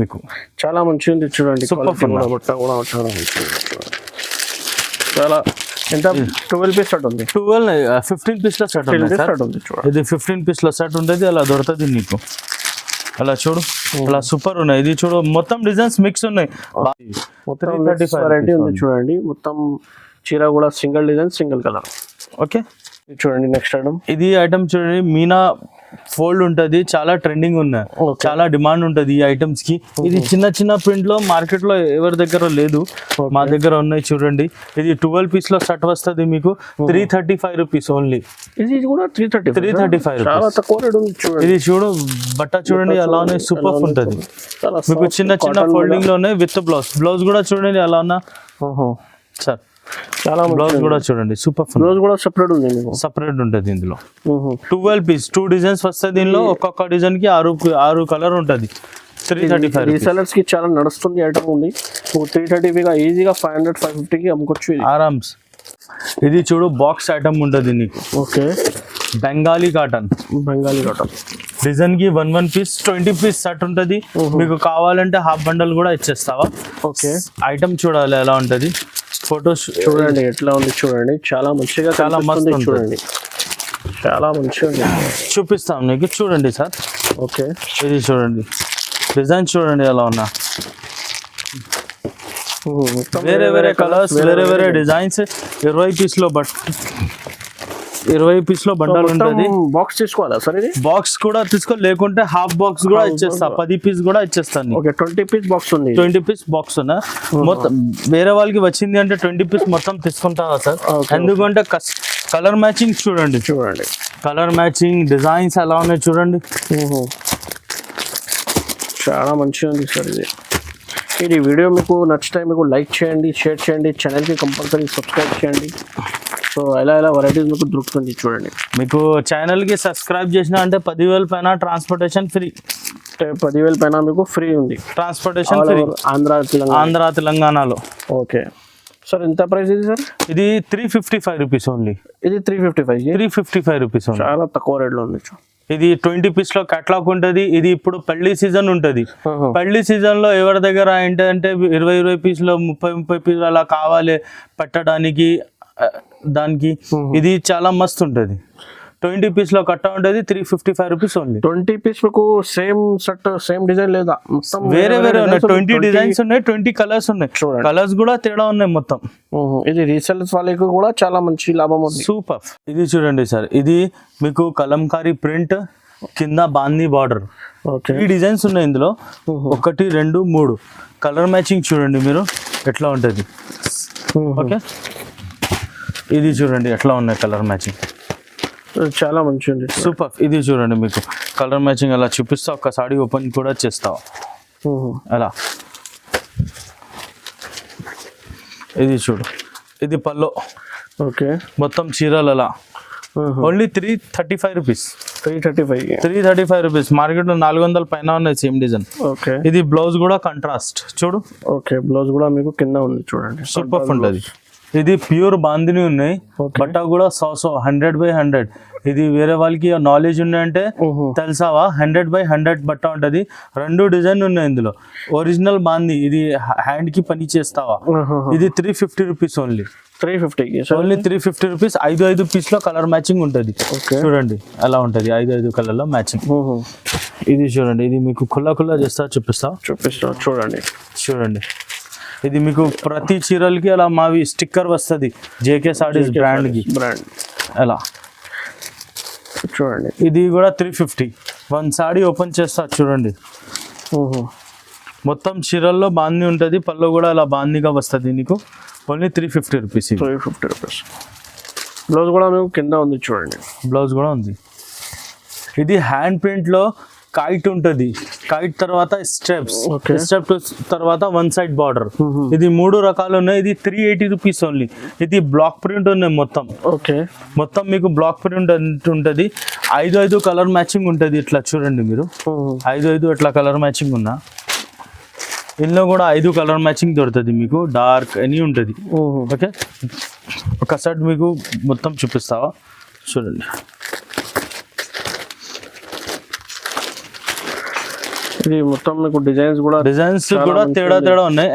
మీకు చాలా మంచిగా ఉంది చూడండి. సూపర్ బట్ట కూడా చాలా మంచిగా చాలా ఎంత 12 పీస్ సెట్ ఉంది, 15 పీస్ల సెట్ ఉంది సార్. సెట్ ఉంది చూడండి. ఇది 15 పీస్ల సెట్ ఉంటుంది, అలా దొరుకుతుంది నీకు. అలా చూడు, అలా సూపర్ ఉన్నాయి. ఇది చూడు, మొత్తం డిజైన్స్ మిక్స్ ఉన్నాయి. మొత్తం 335 ఉంది చూడండి. మొత్తం చీర కూడా single design single colour. Okay, ఇది చూడండి నెక్స్ట్ ఐటమ్. ఇది ఐటమ్ చూడండి, మీనా ఫోల్డ్ ఉంటది, చాలా ట్రెండింగ్ ఉన్నాయి, చాలా డిమాండ్ ఉంటది ఈ ఐటమ్స్ కి. ఇది చిన్న చిన్న ప్రింట్ లో మార్కెట్ లో ఎవరి దగ్గర లేదు, మా దగ్గర ఉన్నాయి చూడండి. ఇది 12 పీస్ లో సెట్ వస్తుంది మీకు, 335 రూపీస్ ఓన్లీ. ఇది కూడా 335 చాలా తక్కువ రేట్ ఉంది చూడండి. ఇది చూడు, బట్ట చూడండి అలానే సూపర్ ఉంటది మీకు. చిన్న చిన్న ఫోల్డింగ్ లోనే విత్ బ్లౌజ్ కూడా చూడండి ఎలా ఉన్నా సార్. చాలా బ్లౌజ్ కూడా చూడండి సూపర్. బ్లౌజ్ కూడా సెపరేట్ ఉంది మీకు, సెపరేట్ ఉంటుంది ఇందులో. 12 పీస్ 2 డిజైన్స్ వస్తాయి దీనిలో. ఒక్కొక్క డిజైన్ కి 6 కలర్ ఉంటుంది. 335 రీసెలర్స్ కి చాలా నడుస్తుంది ఐటమ్ ఉంది. 330 గా ఈజీగా 500 550 కి అమ్ముకోవచ్చు ఆరామ్స్. ఇది చూడు, బాక్స్ ఐటమ్ ఉంటుంది నీకు. ఓకే, బెంగాలీ కాటన్ డిజైన్ కి 1 పీస్ 20 పీస్ సెట్ ఉంటుంది మీకు. కావాలంటే హాఫ్ బండల్ కూడా ఇచ్చేస్తావా. ఓకే, ఐటమ్ చూడాలి ఎలా ఉంటది. ఫోటోస్ చూడండి ఎట్లా ఉంది చూడండి, చాలా మంచిగా, చాలా మస్తు చూడండి, చాలా మంచిగా ఉంది. చూపిస్తాం నీకు, చూడండి సార్. ఓకే, ఇది చూడండి, డిజైన్ చూడండి ఎలా ఉన్నా. వేరే వేరే కలర్స్, వేరే వేరే డిజైన్స్. 20 పీస్ లో 20 పీస్ లో బండల్ ఉంటుంది. బాక్స్ తీసుకోవాలా సార్? ఇది బాక్స్ కూడా తీసుకో, లేకుంటే హాఫ్ బాక్స్ కూడా ఇచ్చేస్తా. 10 పీస్ కూడా ఇచ్చేస్తాను. ఓకే, 20 పీస్ బాక్స్ ఉంది. 20 పీస్ బాక్స్ ఉన్నా మొత్తం. వేరే వాళ్ళకి వచ్చింది అంటే 20 పీస్ మొత్తం తీసుకుంటావా సార్? ఎందుకంటే కలర్ మ్యాచింగ్ చూడండి, కలర్ మ్యాచింగ్ డిజైన్స్ ఎలా ఉన్నాయి చూడండి. చాలా మంచిగా ఉంది సార్ ఇది. ఇది వీడియో మీకు నచ్చితే మీకు లైక్ చేయండి, షేర్ చేయండి, ఛానల్కి కంపల్సరీ సబ్స్క్రైబ్ చేయండి. సో ఎలా వెరైటీస్ మీకు దొరుకుతుంది చూడండి. మీకు ఛానల్కి సబ్స్క్రైబ్ చేసిన అంటే 10,000 పైన ట్రాన్స్పోర్టేషన్ ఫ్రీ. 10,000 పైన మీకు ఫ్రీ ఉంది ట్రాన్స్పోర్టేషన్ ఫ్రీ, ఆంధ్ర తెలంగాణలో. ఓకే సార్, ఎంత ప్రైస్ ఇది సార్? ఇది 355 రూపీస్ ఓన్లీ. ఇది 355 రూపీస్. చాలా తక్కువ రేట్లో ఉంది. ఇది 20 పీస్ లో కేటలాగ్ ఉంటది. ఇది ఇప్పుడు పెళ్లి సీజన్ ఉంటది. పెళ్లి సీజన్ లో ఎవరి దగ్గర ఏంటంటే 20 పీసులు 30 పీసులు అలా కావాలి పెట్టడానికి దానికి. ఇది చాలా మస్తు ఉంటది. 20 పీస్ లో కట్ట ఉంటది, 355 రూపీస్ ఓన్లీ. 20 పీస్ మీకు సేమ్ సెట్ సేమ్ డిజైన్ లేదా? మొత్తం వేరే వేరే ఉన్నాయి. 20 డిజైన్స్ ఉన్నాయి, 20 కలర్స్ ఉన్నాయి. కలర్స్ కూడా తేడా ఉన్నాయి మొత్తం. ఇది రీసెల్స్ వాళ్ళకి కూడా చాలా మంచి లాభం ఉంది. సూపర్. ఇది చూడండి సార్, ఇది మీకు కలంకారీ ప్రింట్ కింద బాందీ బార్డర్. 3 డిజైన్స్ ఉన్నాయి ఇందులో. 1 2 3 కలర్ మ్యాచింగ్ చూడండి మీరు ఎట్లా ఉంటది. ఓకే, ఇది చూడండి ఎట్లా ఉన్నాయి కలర్ మ్యాచింగ్, చాలా మంచి ఉంది. సూపర్. ఇది చూడండి మీకు కలర్ మ్యాచింగ్ అలా చూపిస్తా. ఒక సారీ ఓపెన్ కూడా చేస్తావు అలా. ఇది చూడు, ఇది పల్లో. ఓకే, మొత్తం చీరలు అలా. Only 335 rupees. 335 రూపీస్. మార్కెట్ లో 400 పైన ఉన్నాయి సేమ్ డిజైన్. ఓకే, ఇది బ్లౌజ్ కూడా కాంట్రాస్ట్ చూడు. ఓకే, బ్లౌజ్ కూడా మీకు కింద ఉంది చూడండి, సూపర్ ఉంటది. ఇది ప్యూర్ బాందిని ఉన్నాయి. బట్ట కూడా 100/100. ఇది వేరే వాళ్ళకి నాలెడ్జ్ ఉన్నాయంటే తెలుసావా, 100/100 బట్ట ఉంటది. 2 డిజైన్ ఉన్నాయి ఇందులో. ఒరిజినల్ బాంది, ఇది హ్యాండ్ కి పని చేస్తావా. ఇది 350 రూపీస్ ఓన్లీ. 350 రూపీస్. 5 పీస్ లో కలర్ మ్యాచింగ్ ఉంటది చూడండి ఎలా ఉంటది. 5 కలర్ లో మ్యాచింగ్. ఇది చూడండి, ఇది మీకు ఖుల్లా చేస్తా చూపిస్తా చూడండి. ఇది మీకు ప్రతి చీరలకి అలా మావి స్టిక్కర్ వస్తుంది, జేకే సారీస్ బ్రాండ్ అలా చూడండి. ఇది కూడా 350. 1 సారీ ఓపెన్ చేస్తా చూడండి. మొత్తం చీరల్లో బాందీ ఉంటుంది, పళ్ళు కూడా అలా బాందీగా వస్తుంది నీకు. Only 350 rupees. 350 రూపీస్. బ్లౌజ్ కూడా మీకు కింద ఉంది చూడండి, బ్లౌజ్ కూడా ఉంది. ఇది హ్యాండ్ ప్రింట్ లో కైట్ ఉంటుంది. కైట్ తర్వాత స్టెప్ తర్వాత 1 సైడ్ బార్డర్. ఇది 3 రకాలు ఉన్నాయి. ఇది 380 రూపీస్ ఓన్లీ. ఇది బ్లాక్ ప్రింట్ ఉన్నాయి మొత్తం. ఓకే, మొత్తం మీకు బ్లాక్ ప్రింట్ ఉంటుంది. 5 కలర్ మ్యాచింగ్ ఉంటుంది. ఇట్లా చూడండి మీరు, 5 ఇట్లా కలర్ మ్యాచింగ్ ఉన్నా. ఇందులో కూడా 5 కలర్ మ్యాచింగ్ దొరుకుతుంది మీకు. డార్క్ అని ఉంటుంది. ఓకే, ఒక సెట్ మీకు మొత్తం చూపిస్తావా చూడండి. ఇది మొత్తం మీకు డిజైన్స్ కూడా తేడా ఉన్నాయి.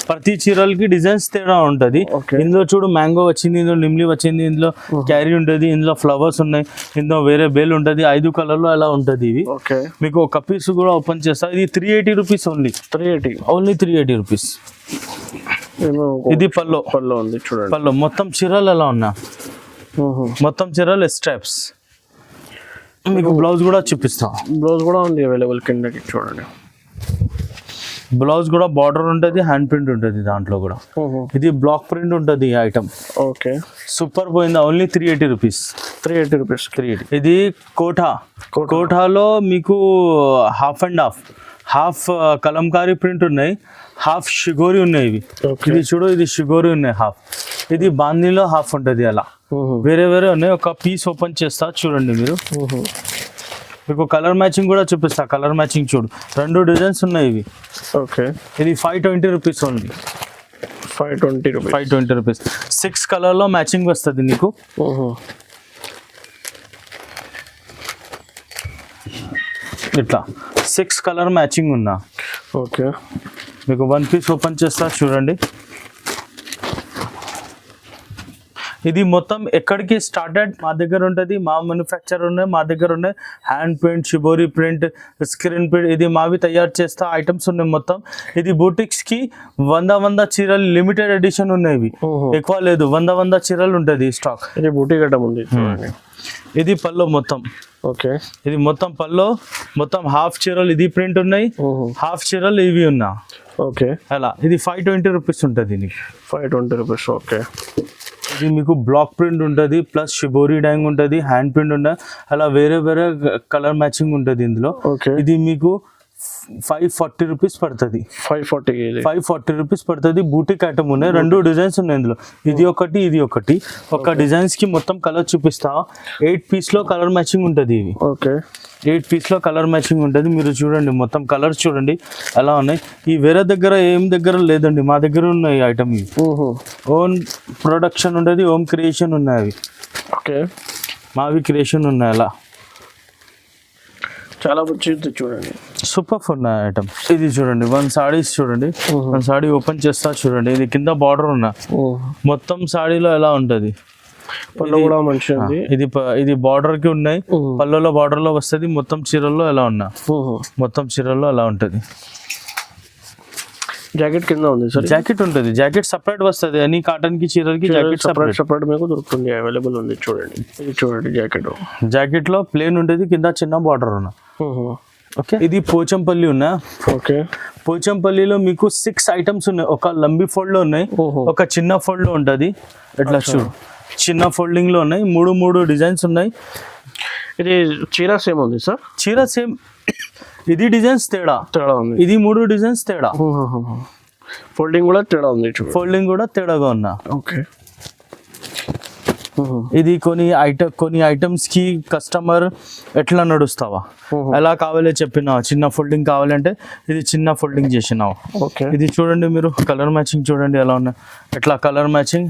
ప్రతి చీరలకి డిజైన్స్ తేడా ఉంటది. Okay. ఇందులో చూడు మ్యాంగో వచ్చింది, ఇందులో నిమ్లి వచ్చింది, ఇందులో క్యారీ ఉంటది, ఇందులో ఫ్లవర్స్ ఉన్నాయి, ఇందులో వేరే బేల్ ఉంటది, 5 కలర్లో అలా ఉంటది. ఇవి ఓకే మీకు ఒక పీస్ కూడా ఓపెన్ చేస్తా. ఇది 380 రూపీస్ ఓన్లీ. 380 only 380 rupees. ఏమో ఇది పల్లో పల్లో ఉంది చూడండి. పల్లో మొత్తం చీరలు ఎలా ఉన్నా, మొత్తం చీరలు స్ట్రాప్స్. మీకు బ్లౌజ్ కూడా చూపిస్తా. బ్లౌజ్ కూడా ఉంది అవైలబుల్ కిందకి చూడండి. బ్లౌజ్ కూడా బార్డర్ ఉంటుంది, హ్యాండ్ ప్రింట్ ఉంటుంది దాంట్లో కూడా. ఇది బ్లాక్ ప్రింట్ ఉంటుంది ఈ ఐటమ్. ఓకే సూపర్ పోయిందా. Only 380 rupees. 380 రూపీస్. 380. ఇది కోఠాలో మీకు half and half Kalamkari print ఉన్నాయి, హాఫ్ షిగోరి ఉన్నాయి. ఇవి ఇది చూడు, ఇది షిగోరి ఉన్నాయి హాఫ్. ఇది బాందీలో హాఫ్ ఉంటుంది. అలా వేరే వేరే ఉన్నాయి. ఒక పీస్ ఓపెన్ చేస్తా చూడండి మీరు. మీకు కలర్ మ్యాచింగ్ కూడా చూపిస్తా. కలర్ మ్యాచింగ్ చూడు, 2 డిజైన్స్ ఉన్నాయి ఇవి. ఓకే ఇది 520 రూపీస్ ఓన్లీ. 520 రూపీస్. 520 రూపీస్. 6 కలర్లో మ్యాచింగ్ వస్తుంది నీకు. ఇట్లా 6 కలర్ మ్యాచింగ్ ఉన్నా. ఓకే మీకు 1 పీస్ ఓపెన్ చేస్తా చూడండి. ఇది మొత్తం ఎక్కడికి స్టార్టెడ్ మా దగ్గర ఉంటుంది. మా మ్యానుఫ్యాక్చర్ ఉన్నాయి, మా దగ్గర ఉన్నాయి. Hand print, shibori print, screen print, ఇది మావి తయారు చేస్తా ఐటమ్స్ ఉన్నాయి మొత్తం. ఇది బూటిక్స్ కి 100 చీరలు లిమిటెడ్ ఎడిషన్ ఉన్నాయి. ఇవి ఎక్కువ లేదు, 100 చీరలు ఉంటుంది స్టాక్. ఇది బూటీ గడ్డ ఉంది చూడండి. ఇది పల్లో మొత్తం. ఓకే ఇది మొత్తం పల్లో, మొత్తం హాఫ్ చీరలు ఇది ప్రింట్ ఉన్నాయి, హాఫ్ చీరలు ఇవి ఉన్నా. ఓకే అలా ఇది 520 రూపీస్ ఉంటుంది నీకు. 520 రూపీస్. ఓకే ఇది మీకు బ్లాక్ ప్రింట్ ఉంటుంది, ప్లస్ షిబోరి డ్యాంగ్ ఉంటుంది, హ్యాండ్ ప్రింట్ ఉంటుంది, అలా వేరే వేరే కలర్ మ్యాచింగ్ ఉంటుంది ఇందులో. ఓకే ఇది మీకు 540 రూపీస్ పడుతుంది. 540 రూపీస్ పడుతుంది. బూటిక్ ఐటమ్ ఉన్నాయి, 2 డిజైన్స్ ఉన్నాయి ఇందులో. ఇది ఒకటి, ఇది ఒకటి. ఒక డిజైన్స్ కి మొత్తం కలర్ చూపిస్తా. 8 పీస్లో కలర్ మ్యాచింగ్ ఉంటుంది. ఇవి ఓకే 8 పీస్లో కలర్ మ్యాచింగ్ ఉంటుంది. మీరు చూడండి మొత్తం కలర్స్ చూడండి ఎలా ఉన్నాయి. ఈ వేరే దగ్గర దగ్గర లేదండి, మా దగ్గర ఉన్నాయి ఐటమ్. ఇవి ఓన్ ప్రొడక్షన్ ఉంటుంది, ఓన్ క్రియేషన్ ఉన్నాయి అవి. ఓకే మావి క్రియేషన్ ఉన్నాయి. అలా చాలా మంచిది చూడండి. సూపర్ ఉన్నాయి ఐటమ్. ఇది చూడండి 1 సారీస్ చూడండి. 1 సారీ ఓపెన్ చేస్తా చూడండి. ఇది కింద బార్డర్ ఉన్నా, మొత్తం సాడీలో ఎలా ఉంటుంది. పళ్ళు కూడా మంచిగా ఉంది. ఇది బార్డర్ కి ఉన్నాయి, పళ్ళలో బార్డర్ లో వస్తుంది. మొత్తం చీరల్లో ఎలా ఉన్నా, మొత్తం చీరల్లో అలా ఉంటుంది. జాకెట్ కింద ఉంది సార్. జాకెట్ ఉంటుంది, జాకెట్ సపరేట్ వస్తుంది. అన్ని కాటన్ కి చీరలకి జాకెట్ సపరేట్ మీకు దొరుకుతుంది, అవైలబుల్ ఉంది చూడండి. ఇది చూడండి జాకెట్. జాకెట్ లో ప్లేన్ ఉంటుంది, కింద చిన్న బార్డర్ ఉన్నా. ఓకే ఇది పోచంపల్లి ఉన్నా. ఓకే పోచంపల్లిలో మీకు 6 ఐటమ్స్ ఉన్నాయి. ఒక లంబి ఫోల్డ్ లో ఉన్నాయి, ఒక చిన్న ఫోల్డ్ లో ఉంటుంది. ఎట్లా చూడు, చిన్న ఫోల్డింగ్ లో ఉన్నాయి. 3 డిజైన్స్ ఉన్నాయి. ఇది చీర సేమ్ ఉంది సార్. చీర సేమ్, ఇది డిజైన్స్ తేడా ఉంది. ఇది 3 డిజైన్స్ తేడా. ఫోల్డింగ్ కూడా తేడా ఉంది. ఫోల్డింగ్ కూడా తేడాగా ఉన్నా. ఓకే ఇది కొన్ని ఐటమ్స్ కి కస్టమర్ ఎట్లా నడుస్తావా, ఎలా కావాలో చెప్పినావా. చిన్న ఫోల్డింగ్ కావాలంటే ఇది చిన్న ఫోల్డింగ్ చేసినావు. ఇది చూడండి మీరు కలర్ మ్యాచింగ్ చూడండి ఎలా ఉన్నాయి. ఎట్లా కలర్ మ్యాచింగ్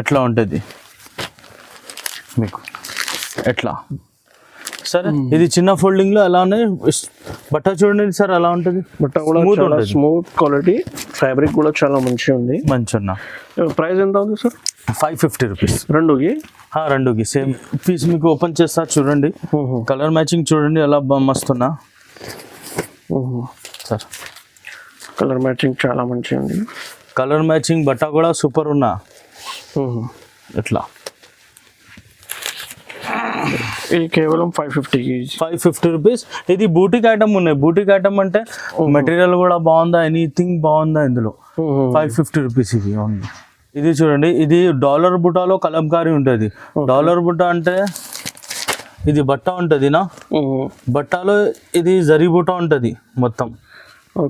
ఎట్లా ఉంటుంది మీకు ఎట్లా. సరే ఇది చిన్న ఫోల్డింగ్ లో ఎలా ఉన్నాయి. బట్ట చూడండి సార్ ఎలా ఉంటుంది. బట్ట కూడా స్మూత్ క్వాలిటీ, ఫ్యాబ్రిక్ కూడా చాలా మంచిగా ఉంది. మంచిగా. ప్రైస్ ఎంత ఉంది సార్. 550 రూపీస్. రెండుకి సేమ్ పీస్ మీకు ఓపెన్ చేస్తా చూడండి. కలర్ మ్యాచింగ్ చూడండి ఎలా మస్తున్నా సార్. కలర్ మ్యాచింగ్ చాలా మంచిగా ఉంది. కలర్ మ్యాచింగ్ బట్ట కూడా సూపర్ ఉన్నా. ఎట్లా ఇది కేవలం 550 రూపీస్. ఇది బూటిక్ ఐటమ్ ఉన్నాయి. బూటిక్ ఐటమ్ అంటే మెటీరియల్ కూడా బాగుందా, ఎనీథింగ్ బాగుందా ఇందులో. 550 రూపీస్ ఇది ఓన్లీ. ఇది చూడండి, ఇది డాలర్ బుటాలో కలంకారీ ఉంటుంది. డాలర్ బుట్ట అంటే ఇది బట్ట ఉంటుంది నా, బట్టలో ఇది జరీ బుట్ట ఉంటుంది మొత్తం.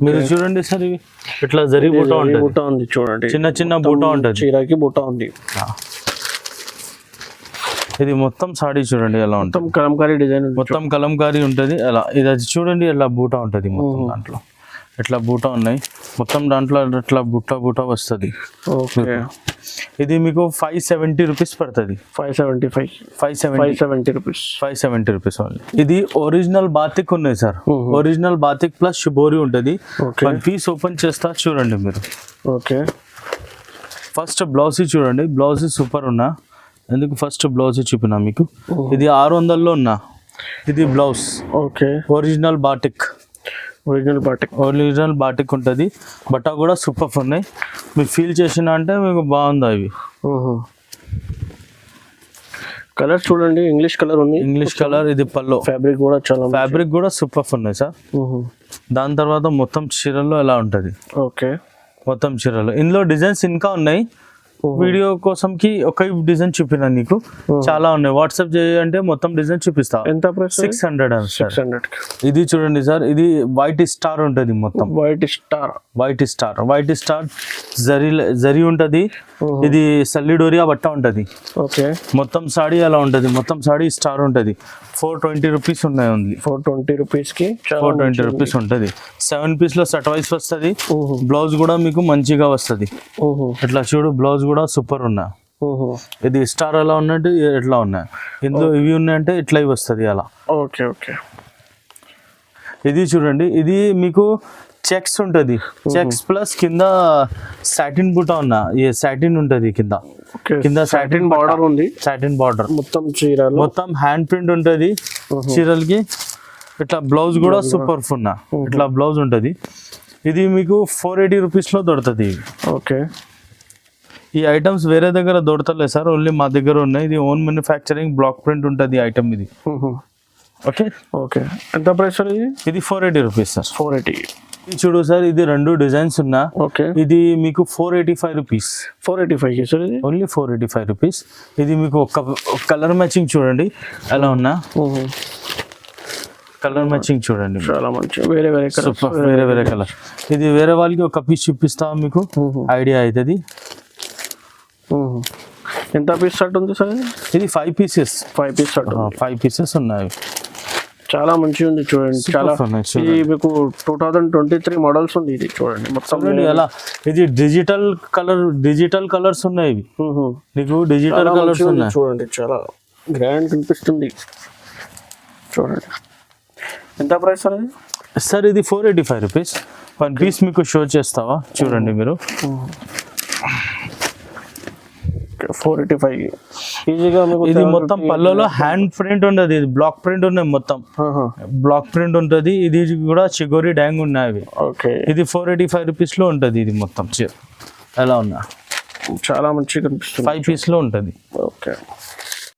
మీరు చూడండి సార్, ఇవి ఇట్లా జరీ బుట్ట ఉంటుంది చూడండి. చిన్న చిన్న బుట్ట ఉంటుంది, చీరకి బుట్ట ఉంది. ఇది మొత్తం సాడీ చూడండి ఎలా ఉంటుంది. కలంకారీ డిజైన్ మొత్తం కలంకారీ ఉంటుంది. అలా ఇది చూడండి ఎలా బూటా ఉంటుంది మొత్తం దాంట్లో. ఇట్లా బూటా ఉన్నాయి మొత్తం, దాంట్లో ఇట్లా బుట్ట వస్తుంది. ఓకే, ఇది మీకు 570 రూపీస్ పడుతుంది. 570 రూపీస్. 570 rupees only. ఇది ఒరిజినల్ బాతిక్ ఉన్నాయి sir, original batik plus shibori ఉంటుంది. వన్ పీస్ ఓపెన్ చేస్తా చూడండి మీరు. ఓకే, ఫస్ట్ బ్లౌజ్ చూడండి, బ్లౌజ్ సూపర్ ఉన్నా, ఎందుకు ఫస్ట్ బ్లౌజ్ చూపినా మీకు. ఇది 600లో ఉన్నా, ఇది బ్లౌజ్. ఓకే, ఒరిజినల్ బాటిక్ ఉంటుంది. బట్ట కూడా సూపర్ ఉన్నాయి, మీరు ఫీల్ చేసిన అంటే మీకు బాగుంది అవి. కలర్ చూడండి, ఇంగ్లీష్ కలర్ ఉంది, ఇంగ్లీష్ కలర్. ఇది పల్లో ఫ్యాబ్రిక్ కూడా చాలా, ఫ్యాబ్రిక్ కూడా సూపర్ ఉన్నాయి సార్. దాని తర్వాత మొత్తం చీరల్లో ఎలా ఉంటుంది. ఓకే, మొత్తం చీరలు. ఇందులో డిజైన్స్ ఇంకా ఉన్నాయి, వీడియో కోసంకి ఒక డిజైన్ చూపినా నీకు, చాలా ఉన్నాయి. వాట్సాప్ చేయంటే మొత్తం డిజైన్ చూపిస్తా. ఎంత ప్రైస్? 600. ఇది చూడండి సార్, ఇది వైట్ స్టార్ ఉంటుంది మొత్తం. వైట్ స్టార్ జరీ ఉంటది. ఇది సల్లిడోరియా బట్ట ఉంటది. ఓకే, మొత్తం సాడీ అలా ఉంటది, మొత్తం సాడీ స్టార్ ఉంటది. 420 రూపీస్ ఉన్నాయి ఓన్లీ. 420 రూపీస్ కి 420 రూపీస్ ఉంటది. 7 పీస్ లో సెట్ వైస్ వస్తుంది. బ్లౌజ్ కూడా మీకు మంచిగా వస్తుంది. ఇట్లా చూడు, బ్లౌజ్ కూడా సూపర్ ఉన్నా. ఇది స్టార్ అలా ఉన్నట్టు ఎట్లా ఉన్నాయి, ఇందులో ఇవి ఉన్నాయంటే ఇట్లా ఇవి వస్తుంది అలా. ఓకే ఓకే, ఇది చూడండి, ఇది మీకు చెక్స్ ఉంటుంది. చెక్స్ ప్లస్ కింద సాటిన్ బూటా ఉన్నా, సాటిన్ ఉంటుంది కింద. కింద సాటిన్ బార్డర్ ఉంది, సాటిన్ బార్డర్ మొత్తం చీరలు, మొత్తం హ్యాండ్ ప్రింట్ ఉంటుంది చీరలకి. ఇట్లా బ్లౌజ్ కూడా సూపర్ ఉన్నా, ఇట్లా బ్లౌజ్ ఉంటుంది. ఇది మీకు 480 రూపీస్లో దొరుకుతుంది. ఓకే, ఈ ఐటమ్స్ వేరే దగ్గర దొరకలేదు సార్, ఓన్లీ మా దగ్గర ఉన్నాయి. ఇది ఓన్ మ్యానుఫ్యాక్చరింగ్, బ్లాక్ ప్రింట్ ఉంటుంది ఐటమ్ ఇది. ఓకే ఓకే, ఎంత ప్రైస్ సార్ ఇది? ఇది 480 రూపీస్ సార్. 480. ఇది చూడు సార్, ఇది 2 డిజైన్స్ ఉన్నా. ఓకే, ఇది మీకు 485 రూపీస్. 485 సార్ ఇది? Only 485 rupees. ఇది మీకు ఒక కలర్ మ్యాచింగ్ చూడండి ఎలా ఉన్నా, కలర్ మ్యాచింగ్ చూడండి, చాలా మంచి వేరే వేరే కలర్. ఇది వేరే వాళ్ళకి ఒక పీస్ చూపిస్తా మీకు, ఐడియా అవుతుంది. ఎంత పీస్ షర్ట్ ఉంది సార్? ఇది 5 పీసెస్. 5 పీస్ షర్ట్, 5 పీసెస్ ఉన్నాయి. చాలా మంచిగా ఉంది చూడండి, చాలా. ఇది మీకు 2023 మోడల్స్ ఉంది. ఇది చూడండి మొత్తం ఎలా, ఇది డిజిటల్ కలర్స్ ఉన్నాయి. ఇవి నీకు డిజిటల్ కలర్స్ ఉన్నాయి చూడండి, చాలా గ్రాండ్ కనిపిస్తుంది చూడండి. ఎంత ప్రైస్ సార్ ఇది? సార్ ఇది 485 రూపీస్. 1 పీస్ మీకు షో చేస్తావా చూడండి మీరు. 485 ఈజీగా మీకు. ఇది మొత్తం పళ్ళలో హ్యాండ్ ప్రింట్ ఉండదు, ఇది బ్లాక్ ప్రింట్ ఉన్నాయి మొత్తం. బ్లాక్ ప్రింట్ ఉంటుంది. ఇది కూడా చిగోరి డ్యాంగ్ ఉన్నాయి. ఓకే, ఇది 485 రూపీస్ లో ఉంటుంది. ఇది మొత్తం చీర ఎలా ఉన్నా, చాలా మంచిగా కనిపిస్తుంది. 5 పీస్ లో ఉంటుంది. ఓకే.